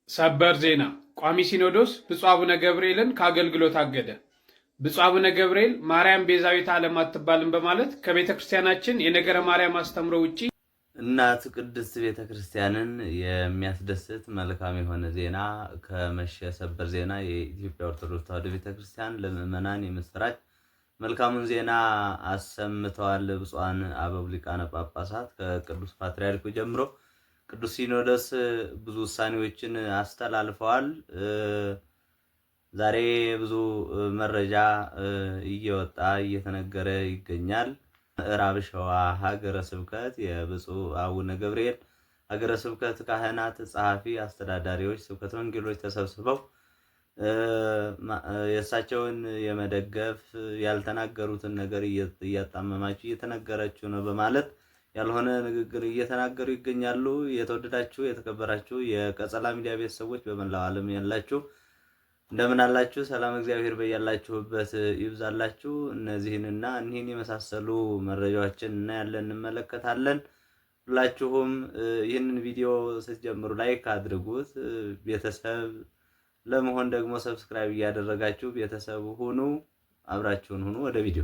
ሰበር ዜና ቋሚ ሲኖዶስ ብፁዕ አቡነ ገብርኤልን ከአገልግሎት አገደ። ብፁዕ አቡነ ገብርኤል ማርያም ቤዛዊተ ዓለም አትባልም በማለት ከቤተ ክርስቲያናችን የነገረ ማርያም አስተምሮ ውጪ እናት ቅድስት ቤተ ክርስቲያንን የሚያስደስት መልካም የሆነ ዜና ከመሸ ሰበር ዜና የኢትዮጵያ ኦርቶዶክስ ተዋሕዶ ቤተ ክርስቲያን ለምዕመናን የምስራች መልካሙን ዜና አሰምተዋል። ብፁዓን አበው ሊቃነ ጳጳሳት ከቅዱስ ፓትርያርኩ ጀምሮ ቅዱስ ሲኖዶስ ብዙ ውሳኔዎችን አስተላልፈዋል። ዛሬ ብዙ መረጃ እየወጣ እየተነገረ ይገኛል። ምዕራብ ሸዋ ሀገረ ስብከት የብፁዕ አቡነ ገብርኤል ሀገረ ስብከት ካህናት፣ ጸሐፊ፣ አስተዳዳሪዎች፣ ስብከተ ወንጌሎች ተሰብስበው የእሳቸውን የመደገፍ ያልተናገሩትን ነገር እያጣመማችሁ እየተነገራችሁ ነው በማለት ያልሆነ ንግግር እየተናገሩ ይገኛሉ። የተወደዳችሁ የተከበራችሁ የቀጸላ ሚዲያ ቤተሰቦች በመላው ዓለም ያላችሁ እንደምን አላችሁ? ሰላም እግዚአብሔር በያላችሁበት ይብዛላችሁ። እነዚህንና እኒህን የመሳሰሉ መረጃዎችን እናያለን፣ እንመለከታለን። ሁላችሁም ይህንን ቪዲዮ ስትጀምሩ ላይክ አድርጉት። ቤተሰብ ለመሆን ደግሞ ሰብስክራይብ እያደረጋችሁ ቤተሰብ ሁኑ። አብራችሁን ሁኑ። ወደ ቪዲዮ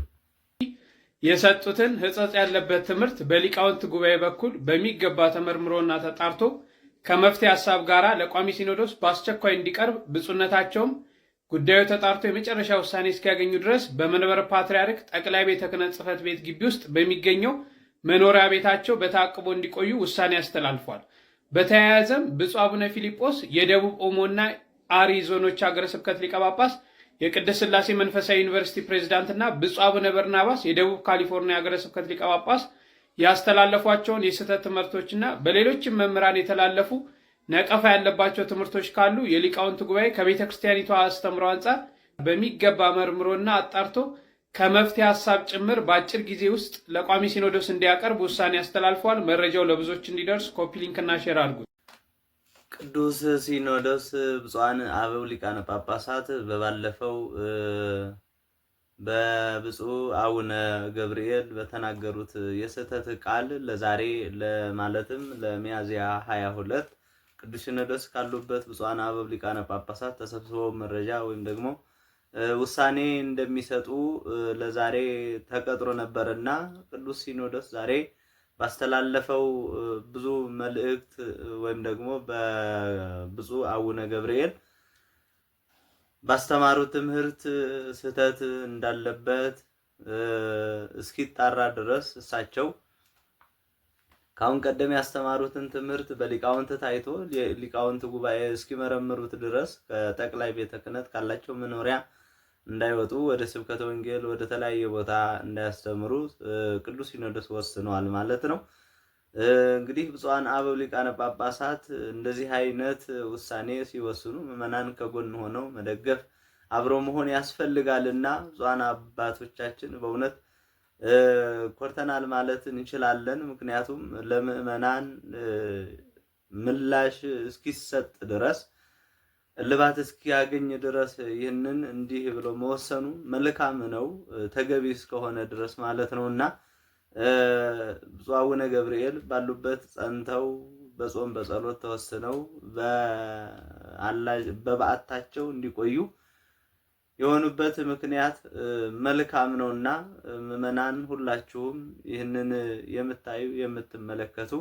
የሰጡትን ሕጸጽ ያለበት ትምህርት በሊቃውንት ጉባኤ በኩል በሚገባ ተመርምሮና ተጣርቶ ከመፍትሄ ሐሳብ ጋር ለቋሚ ሲኖዶስ በአስቸኳይ እንዲቀርብ ብፁዕነታቸውም ጉዳዩ ተጣርቶ የመጨረሻ ውሳኔ እስኪያገኙ ድረስ በመንበረ ፓትርያርክ ጠቅላይ ቤተ ክህነት ጽሕፈት ቤት ግቢ ውስጥ በሚገኘው መኖሪያ ቤታቸው በታቅቦ እንዲቆዩ ውሳኔ አስተላልፏል። በተያያዘም ብፁዕ አቡነ ፊልጶስ የደቡብ ኦሞና አሪ ዞኖች ሀገረ ስብከት ሊቀ ጳጳስ የቅድስት ሥላሴ መንፈሳዊ ዩኒቨርሲቲ ፕሬዝዳንትና ብፁዕ አቡነ በርናባስ የደቡብ ካሊፎርኒያ ሀገረ ስብከት ሊቀ ጳጳስ ያስተላለፏቸውን የስህተት ትምህርቶችና በሌሎችም መምህራን የተላለፉ ነቀፋ ያለባቸው ትምህርቶች ካሉ የሊቃውንት ጉባኤ ከቤተ ክርስቲያኒቷ አስተምሮ አንጻር በሚገባ መርምሮና አጣርቶ ከመፍትሄ ሐሳብ ጭምር በአጭር ጊዜ ውስጥ ለቋሚ ሲኖዶስ እንዲያቀርብ ውሳኔ አስተላልፏል። መረጃው ለብዙዎች እንዲደርስ ኮፒ ሊንክና ሼር አድርጉት። ቅዱስ ሲኖዶስ ብፁዓን አበው ሊቃነ ጳጳሳት በባለፈው በብፁዕ አቡነ ገብርኤል በተናገሩት የስህተት ቃል ለዛሬ ለማለትም ለሚያዝያ 22 ቅዱስ ሲኖዶስ ካሉበት ብፁዓን አበው ሊቃነ ጳጳሳት ተሰብስበው መረጃ ወይም ደግሞ ውሳኔ እንደሚሰጡ ለዛሬ ተቀጥሮ ነበርና ቅዱስ ሲኖዶስ ዛሬ ባስተላለፈው ብዙ መልእክት ወይም ደግሞ በብፁዕ አቡነ ገብርኤል ባስተማሩት ትምህርት ስህተት እንዳለበት እስኪጣራ ድረስ እሳቸው ካሁን ቀደም ያስተማሩትን ትምህርት በሊቃውንት ታይቶ ሊቃውንት ጉባኤ እስኪመረምሩት ድረስ ከጠቅላይ ቤተ ክህነት ካላቸው መኖሪያ እንዳይወጡ ወደ ስብከተ ወንጌል ወደ ተለያየ ቦታ እንዳያስተምሩ ቅዱስ ሲኖዶስ ወስነዋል ማለት ነው። እንግዲህ ብፁዓን አበው ሊቃነ ጳጳሳት እንደዚህ አይነት ውሳኔ ሲወስኑ ምዕመናን ከጎን ሆነው መደገፍ አብሮ መሆን ያስፈልጋልና ብፁዓን አባቶቻችን በእውነት ኮርተናል ማለት እንችላለን። ምክንያቱም ለምዕመናን ምላሽ እስኪሰጥ ድረስ እልባት እስኪያገኝ ድረስ ይህንን እንዲህ ብሎ መወሰኑ መልካም ነው፣ ተገቢ እስከሆነ ድረስ ማለት ነውና ብፁዕ አቡነ ገብርኤል ባሉበት ጸንተው በጾም በጸሎት ተወስነው በበዓታቸው እንዲቆዩ የሆኑበት ምክንያት መልካም ነውና ምዕመናን ሁላችሁም ይህንን የምታዩ የምትመለከቱ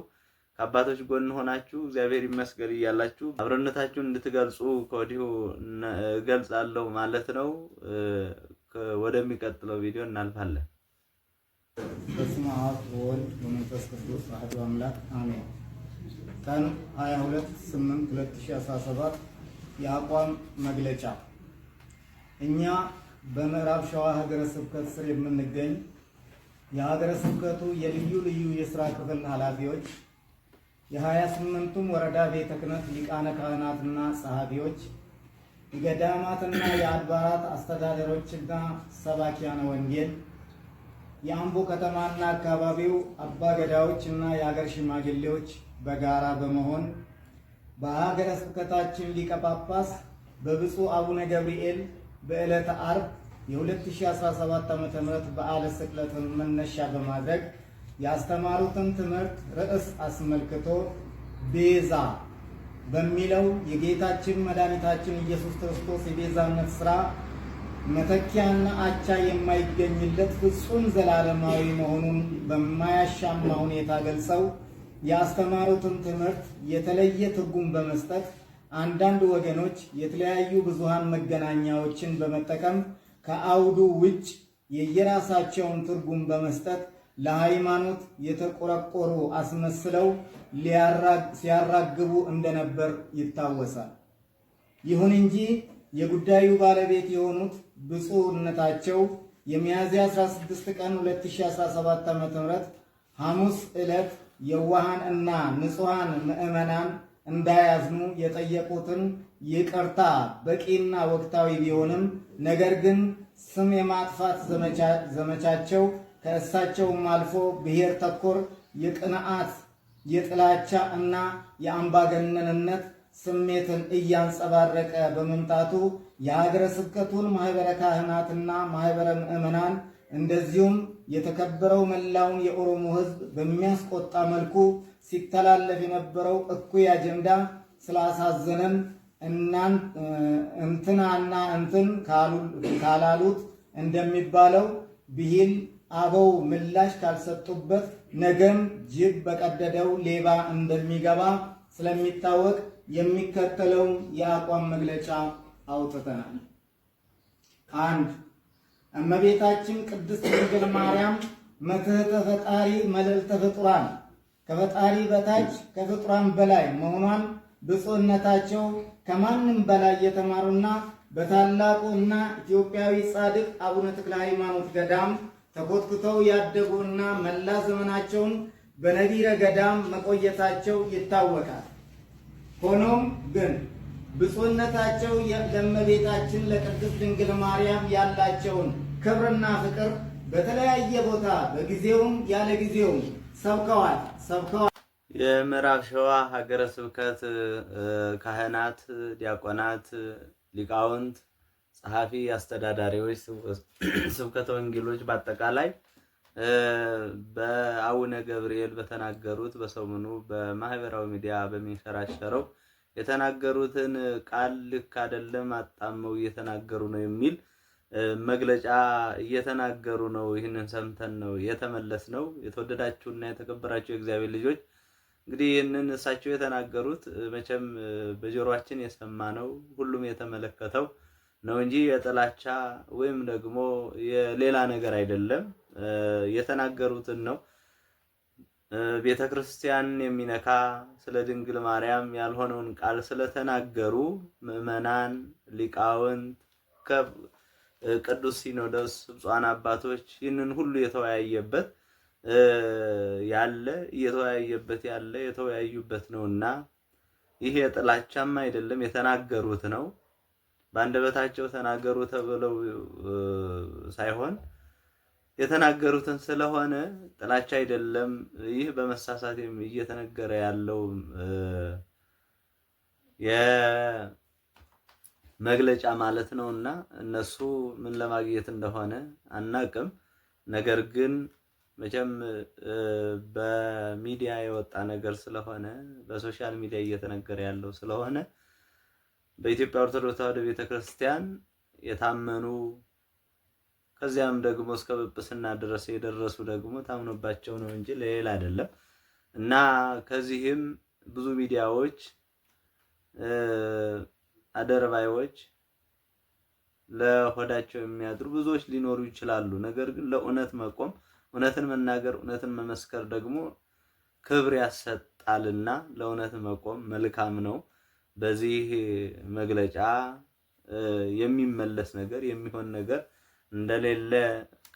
ከአባቶች ጎን ሆናችሁ እግዚአብሔር ይመስገን እያላችሁ አብሮነታችሁን እንድትገልጹ ከወዲሁ እገልጻለሁ ማለት ነው። ወደሚቀጥለው ቪዲዮ እናልፋለን። በስመ አብ ወወልድ ወመንፈስ ቅዱስ አሐዱ አምላክ አሜን። ቀን 22/8/2017 የአቋም መግለጫ። እኛ በምዕራብ ሸዋ ሀገረ ስብከት ስር የምንገኝ የሀገረ ስብከቱ የልዩ ልዩ የሥራ ክፍል ኃላፊዎች የ28ቱም ወረዳ ቤተ ክህነት ሊቃነ ካህናትና ጸሐፊዎች፣ የገዳማትና የአድባራት አስተዳደሮችና ሰባኪያነ ወንጌል፣ የአምቦ ከተማና አካባቢው አባገዳዎችና የሀገር ሽማግሌዎች በጋራ በመሆን በሀገረ ስብከታችን ሊቀ ጳጳስ በብፁዕ አቡነ ገብርኤል በዕለተ ዓርብ የ2017 ዓ.ም በዓለ ስቅለትን መነሻ በማድረግ ያስተማሩትን ትምህርት ርዕስ አስመልክቶ ቤዛ በሚለው የጌታችን መድኃኒታችን ኢየሱስ ክርስቶስ የቤዛነት ሥራ መተኪያና አቻ የማይገኝለት ፍጹም ዘላለማዊ መሆኑን በማያሻማ ሁኔታ ገልጸው ያስተማሩትን ትምህርት የተለየ ትርጉም በመስጠት አንዳንድ ወገኖች የተለያዩ ብዙሃን መገናኛዎችን በመጠቀም ከአውዱ ውጭ የየራሳቸውን ትርጉም በመስጠት ለሃይማኖት የተቆረቆሩ አስመስለው ሲያራግቡ እንደነበር ይታወሳል። ይሁን እንጂ የጉዳዩ ባለቤት የሆኑት ብፁዕነታቸው የሚያዝያ 16 ቀን 2017 ዓ.ም ሐሙስ ዕለት የዋሃን እና ንጹሃን ምዕመናን እንዳያዝኑ የጠየቁትን ይቅርታ በቂና ወቅታዊ ቢሆንም ነገር ግን ስም የማጥፋት ዘመቻቸው ከእሳቸውም አልፎ ብሔር ተኮር የቅንዓት፣ የጥላቻ እና የአምባገነንነት ስሜትን እያንጸባረቀ በመምጣቱ የሀገረ ስብከቱን ማህበረ ካህናትና ማህበረ ምዕመናን እንደዚሁም የተከበረው መላውን የኦሮሞ ሕዝብ በሚያስቆጣ መልኩ ሲተላለፍ የነበረው እኩይ አጀንዳ ስላሳዘነን እንትናና እንትን ካላሉት እንደሚባለው ብሂል አበው ምላሽ ካልሰጡበት ነገም ጅብ በቀደደው ሌባ እንደሚገባ ስለሚታወቅ የሚከተለውን የአቋም መግለጫ አውጥተናል። 1. እመቤታችን ቅድስት ድንግል ማርያም መትሕተ ፈጣሪ መልዕልተ ፍጡራን ከፈጣሪ በታች ከፍጡራን በላይ መሆኗን ብፁዕነታቸው ከማንም በላይ የተማሩና በታላቁ እና ኢትዮጵያዊ ጻድቅ አቡነ ተክለ ሃይማኖት ገዳም ተኮትኩተው ያደጉና መላ ዘመናቸውን በነቢረ ገዳም መቆየታቸው ይታወቃል። ሆኖም ግን ብፁዕነታቸው ለእመቤታችን ለቅድስት ድንግል ማርያም ያላቸውን ክብርና ፍቅር በተለያየ ቦታ በጊዜውም ያለ ጊዜውም ሰብከዋል። የምዕራብ ሸዋ ሀገረ ስብከት ካህናት፣ ዲያቆናት፣ ሊቃውንት፣ ጸሐፊ፣ አስተዳዳሪዎች፣ ስብከተ ወንጌሎች በአጠቃላይ በአቡነ ገብርኤል በተናገሩት በሰሙኑ በማህበራዊ ሚዲያ በሚንሸራሸረው የተናገሩትን ቃል ልክ አይደለም አጣመው እየተናገሩ ነው የሚል መግለጫ እየተናገሩ ነው። ይህንን ሰምተን ነው የተመለስ ነው። የተወደዳችሁና የተከበራችሁ የእግዚአብሔር ልጆች እንግዲህ ይህንን እሳቸው የተናገሩት መቼም በጆሮአችን የሰማነው ሁሉም የተመለከተው ነው እንጂ የጥላቻ ወይም ደግሞ የሌላ ነገር አይደለም። የተናገሩትን ነው። ቤተ ክርስቲያን የሚነካ ስለ ድንግል ማርያም ያልሆነውን ቃል ስለተናገሩ ምዕመናን፣ ሊቃውንት፣ ቅዱስ ሲኖዶስ፣ ብፁዓን አባቶች ይህንን ሁሉ የተወያየበት የተወያዩበት ነውና ይሄ የጥላቻም አይደለም፣ የተናገሩት ነው። በአንደበታቸው ተናገሩ ተብለው ሳይሆን የተናገሩትን ስለሆነ ጥላቻ አይደለም። ይህ በመሳሳት እየተነገረ ያለው የመግለጫ ማለት ነውና እነሱ ምን ለማግኘት እንደሆነ አናቅም። ነገር ግን መቼም በሚዲያ የወጣ ነገር ስለሆነ በሶሻል ሚዲያ እየተነገረ ያለው ስለሆነ በኢትዮጵያ ኦርቶዶክስ ተዋሕዶ ቤተክርስቲያን የታመኑ ከዚያም ደግሞ እስከ ጵጵስና ድረስ የደረሱ ደግሞ ታምኖባቸው ነው እንጂ ለሌላ አይደለም። እና ከዚህም ብዙ ሚዲያዎች አደረባዮች ለሆዳቸው የሚያድሩ ብዙዎች ሊኖሩ ይችላሉ። ነገር ግን ለእውነት መቆም፣ እውነትን መናገር፣ እውነትን መመስከር ደግሞ ክብር ያሰጣልና ለእውነት መቆም መልካም ነው። በዚህ መግለጫ የሚመለስ ነገር የሚሆን ነገር እንደሌለ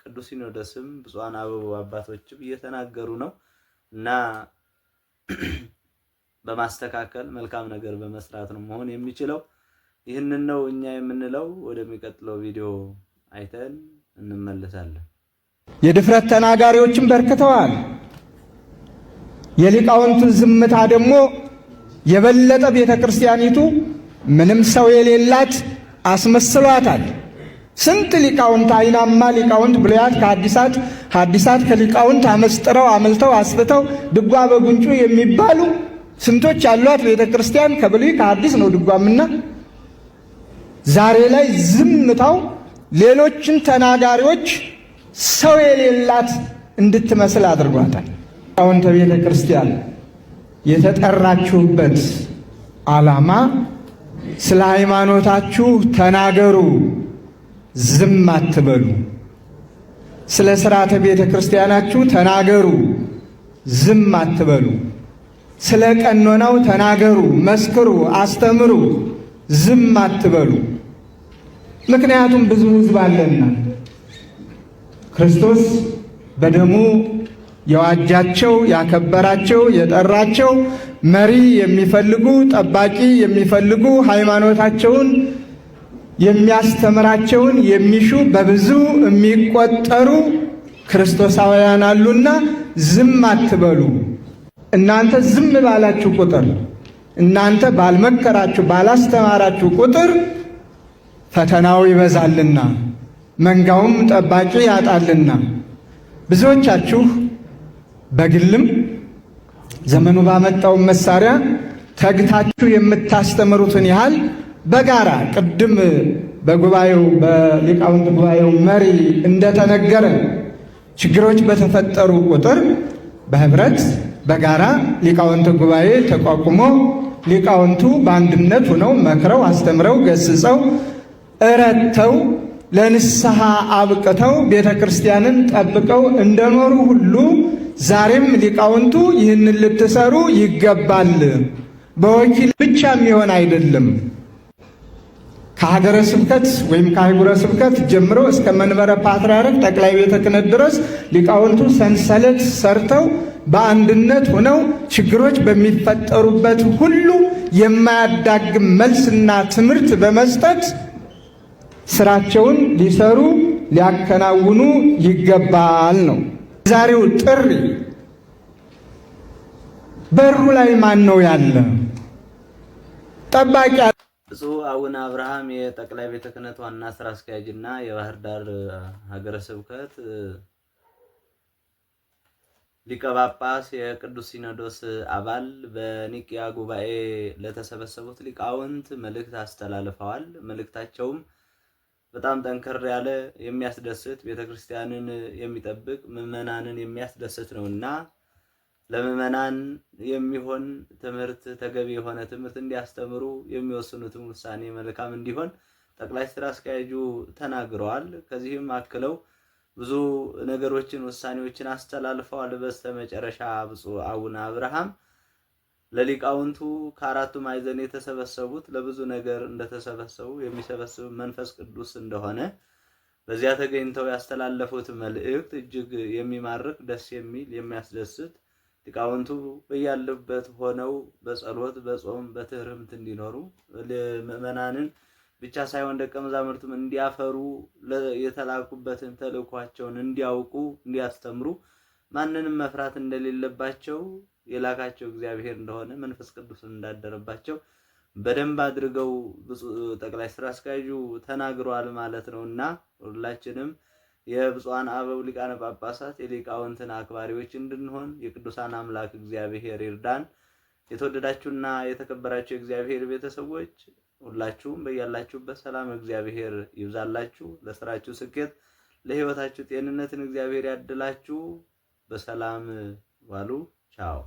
ቅዱስ ሲኖዶስም ብፁዓን አበው አባቶችም እየተናገሩ ነው እና በማስተካከል መልካም ነገር በመስራት ነው መሆን የሚችለው። ይህንን ነው እኛ የምንለው። ወደሚቀጥለው ቪዲዮ አይተን እንመለሳለን። የድፍረት ተናጋሪዎችም በርክተዋል። የሊቃውንቱ ዝምታ ደግሞ የበለጠ ቤተክርስቲያኒቱ ምንም ሰው የሌላት አስመስሏታል። ስንት ሊቃውንት አይናማ ሊቃውንት ብሉያት ከሐዲሳት ሐዲሳት ከሊቃውንት አመስጥረው አመልተው አስፍተው ድጓ በጉንጩ የሚባሉ ስንቶች ያሏት ቤተ ክርስቲያን ከብሉይ ከአዲስ ነው ድጓምና ዛሬ ላይ ዝምታው ሌሎችን ተናጋሪዎች ሰው የሌላት እንድትመስል አድርጓታል። ሊቃውንተ ቤተ ክርስቲያን የተጠራችሁበት ዓላማ ስለ ሃይማኖታችሁ ተናገሩ፣ ዝም አትበሉ። ስለ ሥርዓተ ቤተ ክርስቲያናችሁ ተናገሩ፣ ዝም አትበሉ። ስለ ቀኖናው ተናገሩ፣ መስክሩ፣ አስተምሩ፣ ዝም አትበሉ። ምክንያቱም ብዙ ሕዝብ አለና ክርስቶስ በደሙ የዋጃቸው ያከበራቸው የጠራቸው መሪ የሚፈልጉ ጠባቂ የሚፈልጉ ሃይማኖታቸውን የሚያስተምራቸውን የሚሹ በብዙ የሚቆጠሩ ክርስቶሳውያን አሉና ዝም አትበሉ። እናንተ ዝም ባላችሁ ቁጥር፣ እናንተ ባልመከራችሁ ባላስተማራችሁ ቁጥር ፈተናው ይበዛልና መንጋውም ጠባቂ ያጣልና ብዙዎቻችሁ በግልም ዘመኑ ባመጣው መሳሪያ ተግታችሁ የምታስተምሩትን ያህል በጋራ ቅድም በጉባኤው በሊቃውንት ጉባኤው መሪ እንደተነገረ ችግሮች በተፈጠሩ ቁጥር በህብረት በጋራ ሊቃውንት ጉባኤ ተቋቁሞ ሊቃውንቱ በአንድነት ሆነው መክረው አስተምረው ገስጸው እረተው ለንስሐ አብቅተው ቤተ ክርስቲያንን ጠብቀው እንደኖሩ ሁሉ ዛሬም ሊቃውንቱ ይህንን ልትሰሩ ይገባል። በወኪል ብቻ የሚሆን አይደለም። ከሀገረ ስብከት ወይም ከአህጉረ ስብከት ጀምሮ እስከ መንበረ ፓትርያርክ ጠቅላይ ቤተ ክህነት ድረስ ሊቃውንቱ ሰንሰለት ሰርተው በአንድነት ሆነው ችግሮች በሚፈጠሩበት ሁሉ የማያዳግም መልስና ትምህርት በመስጠት ስራቸውን ሊሰሩ ሊያከናውኑ ይገባል ነው ዛሬው ጥሪ። በሩ ላይ ማን ነው ያለ? ጠባቂ። ብፁዕ አቡነ አብርሃም የጠቅላይ ቤተ ክህነት ዋና ስራ አስኪያጅና የባህር ዳር ሀገረ ስብከት ሊቀ ጳጳስ የቅዱስ ሲኖዶስ አባል በኒቅያ ጉባኤ ለተሰበሰቡት ሊቃውንት መልእክት አስተላልፈዋል። መልእክታቸውም በጣም ጠንከር ያለ የሚያስደስት ቤተክርስቲያንን የሚጠብቅ ምዕመናንን የሚያስደስት ነውና ለምዕመናን የሚሆን ትምህርት ተገቢ የሆነ ትምህርት እንዲያስተምሩ የሚወስኑትን ውሳኔ መልካም እንዲሆን ጠቅላይ ስራ አስኪያጁ ተናግረዋል። ከዚህም አክለው ብዙ ነገሮችን ውሳኔዎችን አስተላልፈዋል። በስተመጨረሻ ብፁዕ አቡነ አብርሃም ለሊቃውንቱ ከአራቱ ማዕዘን የተሰበሰቡት ለብዙ ነገር እንደተሰበሰቡ የሚሰበስብ መንፈስ ቅዱስ እንደሆነ በዚያ ተገኝተው ያስተላለፉት መልእክት እጅግ የሚማርክ ደስ የሚል የሚያስደስት ሊቃውንቱ በያሉበት ሆነው በጸሎት በጾም በትህርምት እንዲኖሩ ምዕመናንን ብቻ ሳይሆን ደቀ መዛሙርቱም እንዲያፈሩ የተላኩበትን ተልእኳቸውን እንዲያውቁ እንዲያስተምሩ ማንንም መፍራት እንደሌለባቸው የላካቸው እግዚአብሔር እንደሆነ መንፈስ ቅዱስ እንዳደረባቸው በደንብ አድርገው ጠቅላይ ስራ አስኪያጁ ተናግረዋል ማለት ነውና ሁላችንም የብፁዓን አበው ሊቃነ ጳጳሳት የሊቃውንትን አክባሪዎች እንድንሆን የቅዱሳን አምላክ እግዚአብሔር ይርዳን። የተወደዳችሁና የተከበራችሁ የእግዚአብሔር ቤተሰቦች ሁላችሁም በያላችሁበት ሰላም እግዚአብሔር ይብዛላችሁ። ለስራችሁ ስኬት፣ ለህይወታችሁ ጤንነትን እግዚአብሔር ያድላችሁ። በሰላም ዋሉ። ቻው።